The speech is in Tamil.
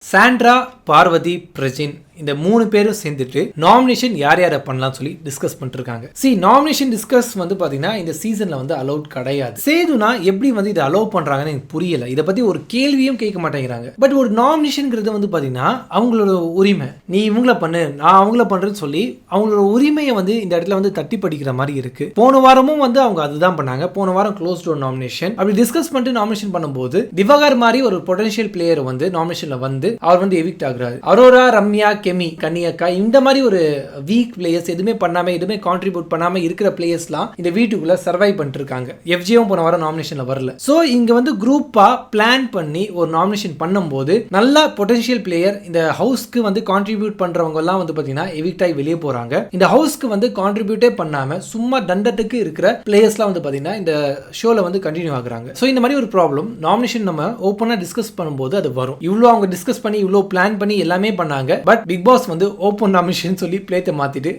சாண்ட்ரா, பார்வதி, பிரஜின் இந்த 3 பேரும் சேர்ந்துட்டு நாமினேஷன் யார் யாரை பண்ணலாம் சொல்லி டிஸ்கஸ் பண்ணிருக்காங்க. நாமினேஷன் டிஸ்கஸ் வந்து பாத்தீங்கன்னா இந்த சீசன்ல வந்து அலௌட் கிடையாது. சேதுனா எப்படி வந்து இதை அலோவ் பண்றாங்கன்னு எனக்கு புரியல. இதை பத்தி ஒரு கேள்வியும் கேட்க மாட்டேங்கிறாங்க. பட் ஒரு நாமினேஷன்ங்கிறது வந்து பாத்தீங்கன்னா அவங்களோட உரிமை. நீ இவங்கள பண்ணு, நான் அவங்கள பண்றேன்னு சொல்லி அவங்களோட உரிமையை வந்து இந்த இடத்துல வந்து தட்டி படிக்கிற மாதிரி இருக்கு. போன வாரமும் வந்து அவங்க அதுதான் பண்ணாங்க. போன வாரம் க்ளோஸ் டோர் நாமினேஷன் அப்படி டிஸ்கஸ் பண்ணிட்டு நாமினேஷன் பண்ணும்போது திவாகர் மாதிரி ஒரு பொட்டன்ஷியல் பிளேயர் வந்து நாமினேஷன்ல வந்து அவர் வந்து எவிக்ட் ஆகுறாரு. அரோரா, ரம்யா, கெமி, கன்னியக்கா இந்த மாதிரி ஒரு வீக் பிளேயர்ஸ் எதுவுமே பண்ணாம எதுவுமே கான்ட்ரிபியூட் பண்ணாம இருக்கிற பிளேயர்ஸ்லாம் இந்த வீட்டுக்குள்ள சர்வை பண்ணிட்டு இருக்காங்க. எஃப்ஜியும் போன வாரம் நாமினேஷன்ல வரல. சோ இங்க வந்து குரூப்பா பிளான் பண்ணி ஒரு நாமினேஷன் பண்ணும்போது நல்ல பொட்டன்ஷியல் பிளேயர் இந்த ஹவுஸ்க்கு வந்து கான்ட்ரிபியூட் பண்றவங்க எல்லாம் வந்து பாத்தீங்கன்னா எவிக்ட் ஆகி வெளியே போறாங்க. இந்த ஹவுஸ்க்கு வந்து கான்ட்ரிபியூட்டே பண்ணாம சும்மா தண்டத்துக்கு இருக்கிற பிளேயர்ஸ்லாம் வந்து பாத்தீங்கன்னா இந்த ஷோல வந்து கண்டினியூ ஆகுறாங்க. சோ இந்த மாதிரி ஒரு ப்ராப்ளம் நாமினேஷன் நம்ம ஓப்பனா டிஸ்கஸ் பண்ணும்போது அது வரும். இவ்வளவு அவங்க டிஸ்கஸ் பண்ணி இவ்வளவு பிளான் பண்ணி எல்லாமே பண்ணாங்க. பட் பிக் பாஸ் வந்து ஓப்பன் நாமினேஷன் சொல்லி பிளேட்டை மாத்திட்டு